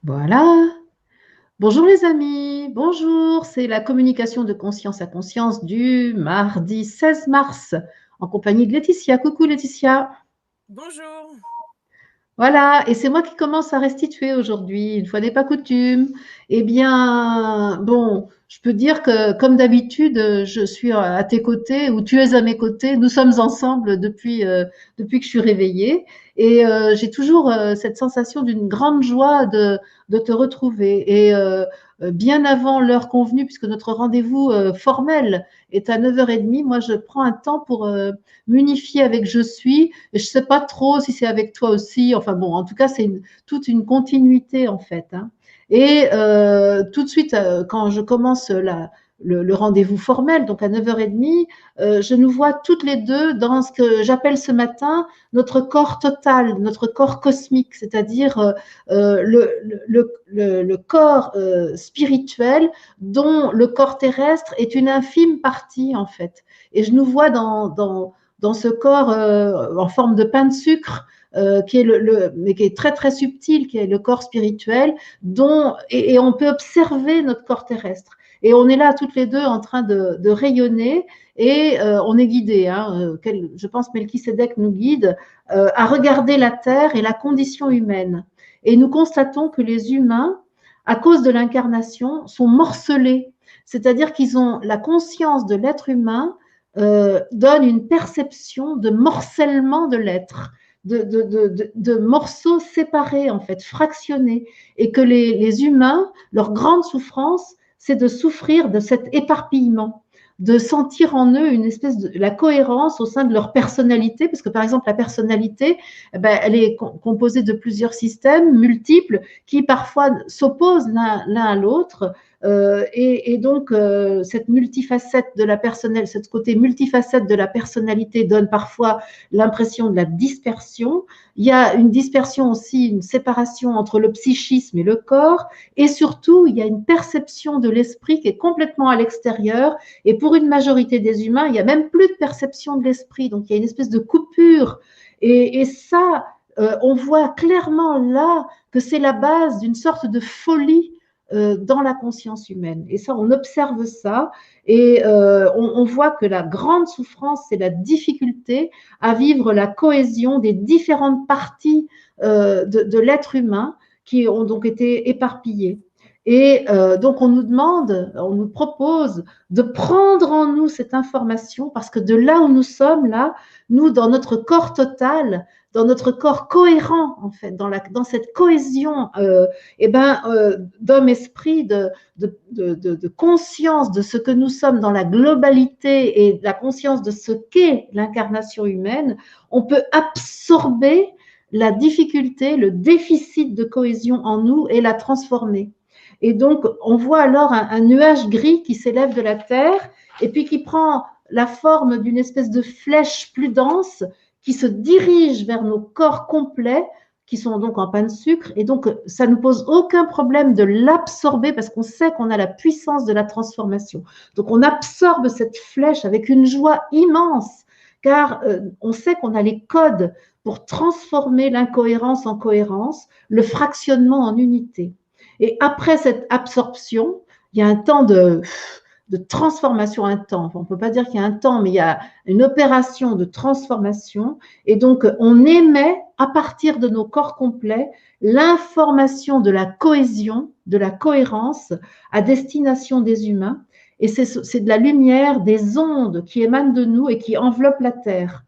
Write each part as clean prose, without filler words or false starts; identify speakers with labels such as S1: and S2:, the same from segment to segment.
S1: Voilà. Bonjour les amis, bonjour. C'est la communication de conscience à conscience du mardi 16 mars en compagnie de Laetitia. Coucou Laetitia.
S2: Bonjour.
S1: Voilà, et c'est moi qui commence à restituer aujourd'hui, une fois n'est pas coutume. Eh bien, bon, je peux dire que comme d'habitude, je suis à tes côtés ou tu es à mes côtés. Nous sommes ensemble depuis que je suis réveillée et j'ai toujours cette sensation d'une grande joie de te retrouver. Et bien avant l'heure convenue, puisque notre rendez-vous formel est à 9h30, moi je prends un temps pour m'unifier avec je suis. Je ne sais pas trop si c'est avec toi aussi. Enfin bon, en tout cas, c'est toute une continuité en fait, hein. Et tout de suite, quand je commence le rendez-vous formel, donc à 9h30, je nous vois toutes les deux dans ce que j'appelle ce matin notre corps total, notre corps cosmique, c'est-à-dire le corps spirituel dont le corps terrestre est une infime partie en fait. Et je nous vois dans ce corps en forme de pain de sucre, qui est mais qui est très très subtil, qui est le corps spirituel, et on peut observer notre corps terrestre. Et on est là toutes les deux en train de rayonner et on est guidé, hein, je pense Melchisedec nous guide à regarder la Terre et la condition humaine. Et nous constatons que les humains, à cause de l'incarnation, sont morcelés, c'est-à-dire qu'ils ont la conscience de l'être humain donne une perception de morcellement de l'être, de morceaux séparés, en fait, fractionnés, et que les humains, leur grande souffrance, c'est de souffrir de cet éparpillement, de sentir en eux une espèce de la cohérence au sein de leur personnalité, parce que par exemple la personnalité, eh ben, elle est composée de plusieurs systèmes multiples qui parfois s'opposent l'un à l'autre, et donc, cette multifacette de la personnalité, ce côté multifacette de la personnalité donne parfois l'impression de la dispersion. Il y a une dispersion aussi, une séparation entre le psychisme et le corps. Et surtout, il y a une perception de l'esprit qui est complètement à l'extérieur. Et pour une majorité des humains, il n'y a même plus de perception de l'esprit. Donc, il y a une espèce de coupure. Et ça, on voit clairement là que c'est la base d'une sorte de folie dans la conscience humaine. Et ça, on observe ça et on voit que la grande souffrance, c'est la difficulté à vivre la cohésion des différentes parties de l'être humain qui ont donc été éparpillées. Et donc, on nous demande, on nous propose de prendre en nous cette information parce que de là où nous sommes, là, nous, dans notre corps total, dans notre corps cohérent, en fait, dans cette cohésion d'homme-esprit, de conscience de ce que nous sommes dans la globalité et de la conscience de ce qu'est l'incarnation humaine, on peut absorber la difficulté, le déficit de cohésion en nous et la transformer. Et donc, on voit alors un nuage gris qui s'élève de la terre et puis qui prend la forme d'une espèce de flèche plus dense qui se dirige vers nos corps complets qui sont donc en pain de sucre. Et donc, ça ne pose aucun problème de l'absorber parce qu'on sait qu'on a la puissance de la transformation. Donc, on absorbe cette flèche avec une joie immense car on sait qu'on a les codes pour transformer l'incohérence en cohérence, le fractionnement en unité. Et après cette absorption, il y a un temps de transformation, un temps. Enfin, on ne peut pas dire qu'il y a un temps, mais il y a une opération de transformation. Et donc, on émet à partir de nos corps complets l'information de la cohésion, de la cohérence à destination des humains. Et c'est de la lumière, des ondes qui émanent de nous et qui enveloppent la Terre.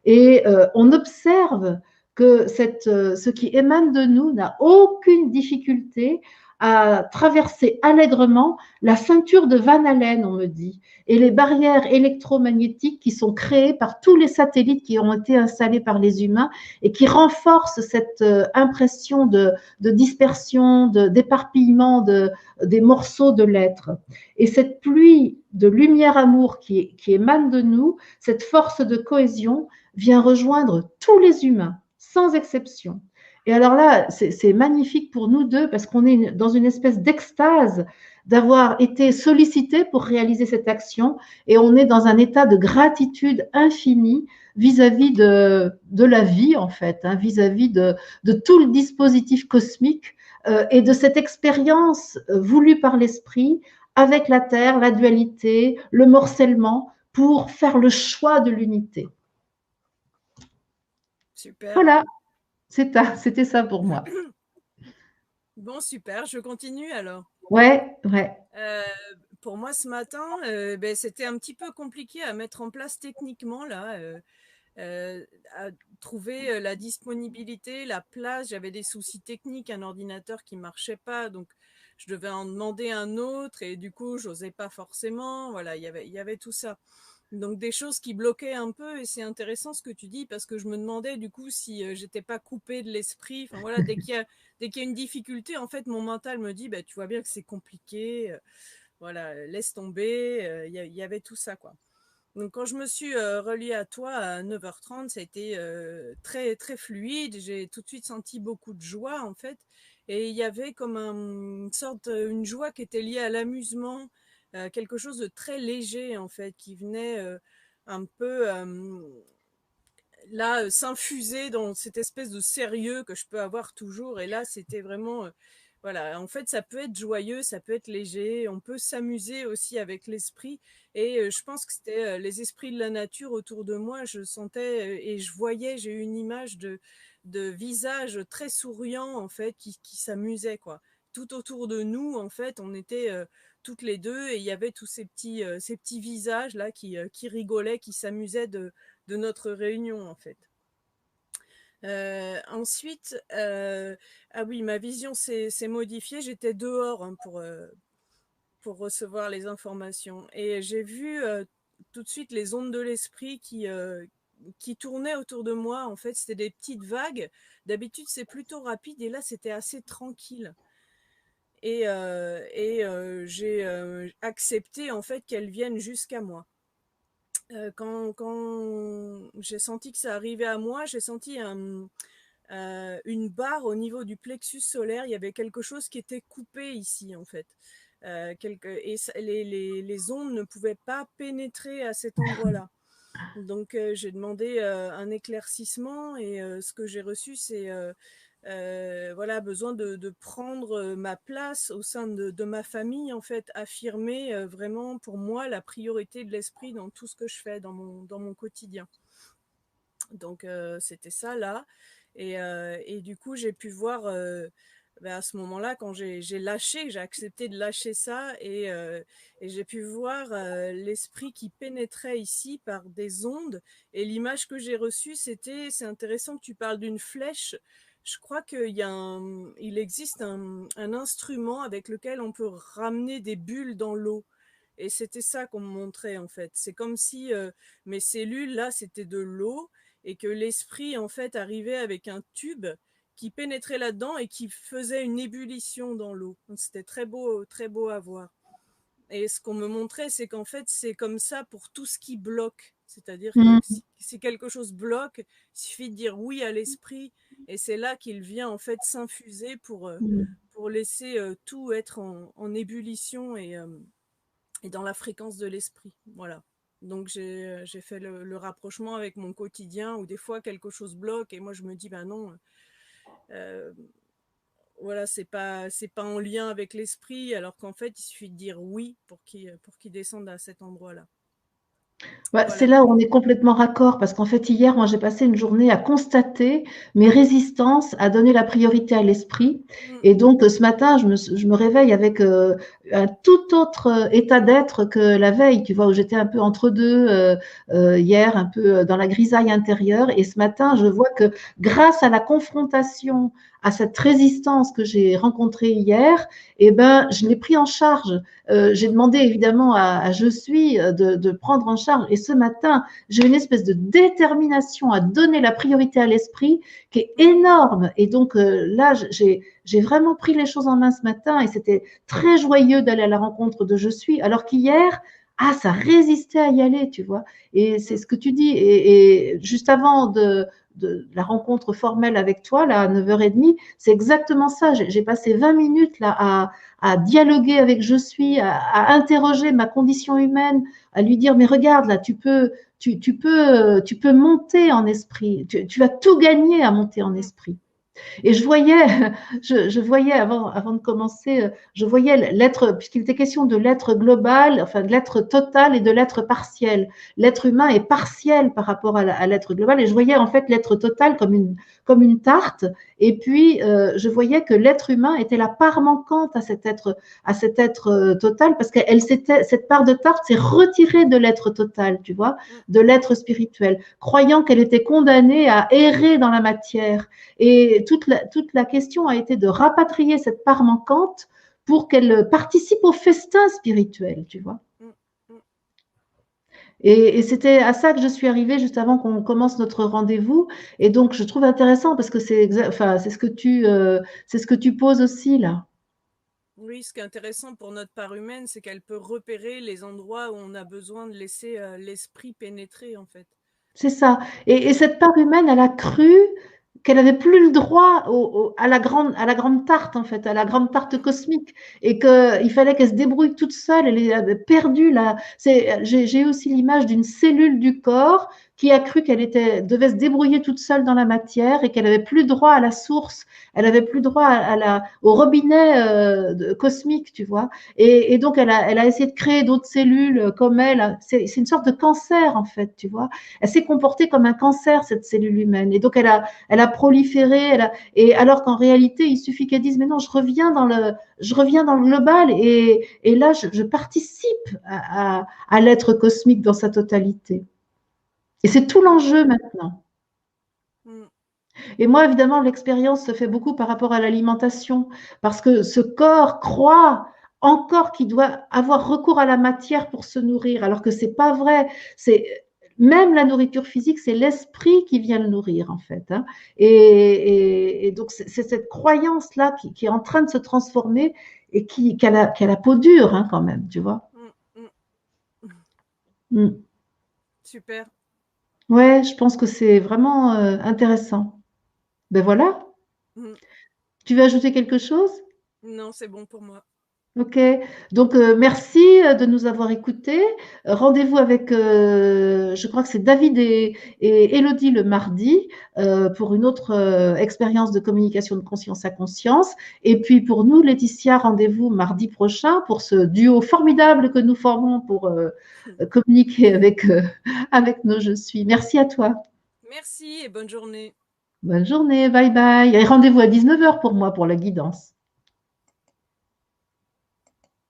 S1: Et on observe que ce qui émane de nous n'a aucune difficulté à traverser allègrement la ceinture de Van Allen, on me dit, et les barrières électromagnétiques qui sont créées par tous les satellites qui ont été installés par les humains et qui renforcent cette impression de dispersion, d'éparpillement des morceaux de l'être. Et cette pluie de lumière-amour qui émane de nous, cette force de cohésion, vient rejoindre tous les humains, sans exception. Et alors là, c'est magnifique pour nous deux parce qu'on est dans une espèce d'extase d'avoir été sollicités pour réaliser cette action et on est dans un état de gratitude infinie vis-à-vis de la vie, en fait, hein, vis-à-vis de tout le dispositif cosmique et de cette expérience voulue par l'esprit avec la Terre, la dualité, le morcellement, pour faire le choix de l'unité.
S2: Super.
S1: Voilà, c'était ça pour moi.
S2: Bon, super, je continue alors.
S1: Ouais, ouais.
S2: Pour moi, ce matin, ben, c'était un petit peu compliqué à mettre en place techniquement, là, à trouver la disponibilité, la place. J'avais des soucis techniques, un ordinateur qui marchait pas, donc je devais en demander un autre, et du coup, j'osais pas forcément. Voilà, il y avait tout ça. Donc des choses qui bloquaient un peu, et c'est intéressant ce que tu dis, parce que je me demandais du coup si j'étais pas coupée de l'esprit. Enfin voilà, dès qu'il y a une difficulté, en fait, mon mental me dit, bah, tu vois bien que c'est compliqué, voilà, laisse tomber. Il y avait tout ça, quoi. Donc quand je me suis reliée à toi à 9h30, ça a été très très fluide. J'ai tout de suite senti beaucoup de joie, en fait, et il y avait comme une joie qui était liée à l'amusement, quelque chose de très léger, en fait, qui venait un peu là s'infuser dans cette espèce de sérieux que je peux avoir toujours. Et là, c'était vraiment voilà, en fait, ça peut être joyeux, ça peut être léger, on peut s'amuser aussi avec l'esprit. Et je pense que c'était les esprits de la nature autour de moi. Je sentais et je voyais, j'ai eu une image de visages très souriants, en fait, qui s'amusaient, quoi. Tout autour de nous, en fait, on était toutes les deux, et il y avait tous ces petits visages là qui rigolaient, qui s'amusaient de notre réunion, en fait. Ensuite, ah oui, ma vision s'est modifiée. J'étais dehors, hein, pour recevoir les informations. Et j'ai vu tout de suite les ondes de l'esprit qui tournaient autour de moi. En fait, c'était des petites vagues. D'habitude, c'est plutôt rapide, et là, c'était assez tranquille. Et j'ai accepté, en fait, qu'elles viennent jusqu'à moi. Quand j'ai senti que ça arrivait à moi, j'ai senti une barre au niveau du plexus solaire. Il y avait quelque chose qui était coupé ici, en fait. Et les ondes ne pouvaient pas pénétrer à cet endroit-là. Donc j'ai demandé un éclaircissement, et ce que j'ai reçu, c'est voilà, besoin de prendre ma place au sein de ma famille, en fait, affirmer vraiment pour moi la priorité de l'esprit dans tout ce que je fais dans mon quotidien. Donc c'était ça là. Et du coup, j'ai pu voir à ce moment-là, quand j'ai lâché, j'ai accepté de lâcher ça, et j'ai pu voir l'esprit qui pénétrait ici par des ondes. Et l'image que j'ai reçue, c'est intéressant que tu parles d'une flèche. Je crois il existe un instrument avec lequel on peut ramener des bulles dans l'eau. Et c'était ça qu'on me montrait, en fait. C'est comme si mes cellules, là, c'était de l'eau, et que l'esprit, en fait, arrivait avec un tube qui pénétrait là-dedans et qui faisait une ébullition dans l'eau. C'était très beau à voir. Et ce qu'on me montrait, c'est qu'en fait, c'est comme ça pour tout ce qui bloque. C'est-à-dire que
S1: Mmh.
S2: si quelque chose bloque, il suffit de dire oui à l'esprit, et c'est là qu'il vient, en fait, s'infuser pour laisser tout être en ébullition, et dans la fréquence de l'esprit. Voilà. Donc j'ai fait le rapprochement avec mon quotidien, où des fois quelque chose bloque, et moi je me dis, ben non, euh, voilà, c'est pas en lien avec l'esprit, alors qu'en fait il suffit de dire oui pour qu'il descende à cet endroit-là.
S1: Ouais, c'est
S2: Voilà.
S1: là où on est complètement raccord parce qu'en fait, hier, moi, j'ai passé une journée à constater mes résistances à donner la priorité à l'esprit.
S2: Mm.
S1: Et donc, ce matin, je me réveille avec un tout autre état d'être que la veille, tu vois, où j'étais un peu entre deux hier, un peu dans la grisaille intérieure. Et ce matin, je vois que grâce à la confrontation, à cette résistance que j'ai rencontrée hier, eh ben, je l'ai pris en charge. J'ai demandé évidemment à Je suis de prendre en charge. Et ce matin, j'ai une espèce de détermination à donner la priorité à l'esprit qui est énorme. Et donc là, j'ai vraiment pris les choses en main ce matin, et c'était très joyeux d'aller à la rencontre de Je suis. Alors qu'hier, ah, ça résistait à y aller, tu vois. Et c'est ce que tu dis. Et juste avant de la rencontre formelle avec toi, là, à 9h30, c'est exactement ça. J'ai passé 20 minutes là à dialoguer avec Je suis, à interroger ma condition humaine, à lui dire, mais regarde, là, tu peux monter en esprit. Tu vas tout gagner à monter en esprit. Et je voyais, je voyais avant de commencer, je voyais l'être, puisqu'il était question de l'être global, enfin de l'être total et de l'être partiel. L'être humain est partiel par rapport à l'être global, et je voyais en fait l'être total comme une tarte, et puis je voyais que l'être humain était la part manquante à cet être total, parce que cette part de tarte s'est retirée de l'être total, tu vois, de l'être spirituel, croyant qu'elle était condamnée à errer dans la matière. Et toute la question a été de rapatrier cette part manquante pour qu'elle participe au festin spirituel, tu vois. Et c'était à ça que je suis arrivée juste avant qu'on commence notre rendez-vous. Et donc, je trouve intéressant parce que enfin, c'est ce que tu poses aussi là.
S2: Oui, ce qui est intéressant pour notre part humaine, c'est qu'elle peut repérer les endroits où on a besoin de laisser l'esprit pénétrer, en fait.
S1: C'est ça. Et cette part humaine, elle a cru qu'elle avait plus le droit à la grande tarte, en fait, à la grande tarte cosmique, et qu'il fallait qu'elle se débrouille toute seule. Elle avait perdu la. J'ai aussi l'image d'une cellule du corps qui a cru devait se débrouiller toute seule dans la matière et qu'elle avait plus droit à la source, elle avait plus droit au robinet cosmique, tu vois. Et donc, elle a essayé de créer d'autres cellules comme elle. C'est une sorte de cancer, en fait, tu vois. Elle s'est comportée comme un cancer, cette cellule humaine. Et donc, elle a proliféré. Et alors qu'en réalité, il suffit qu'elle dise, mais non, je reviens dans le global. Et là, je participe à l'être cosmique dans sa totalité. Et c'est tout l'enjeu maintenant. Et moi, évidemment, l'expérience se fait beaucoup par rapport à l'alimentation, parce que ce corps croit encore qu'il doit avoir recours à la matière pour se nourrir, alors que c'est pas vrai. C'est même la nourriture physique, c'est l'esprit qui vient le nourrir en fait. Hein. Et donc c'est cette croyance là qui est en train de se transformer et qui a la peau dure hein, quand même, tu vois.
S2: Super.
S1: Ouais, je pense que c'est vraiment intéressant. Ben voilà. Tu veux ajouter quelque chose?
S2: Non, c'est bon pour moi.
S1: Ok, donc merci de nous avoir écoutés. Rendez-vous avec, je crois que c'est David et Élodie le mardi pour une autre expérience de communication de conscience à conscience. Et puis pour nous, Laetitia, rendez-vous mardi prochain pour ce duo formidable que nous formons pour communiquer avec nos Je suis. Merci à toi.
S2: Merci et bonne journée.
S1: Bonne journée, bye bye. Et rendez-vous à 19h pour moi pour la guidance.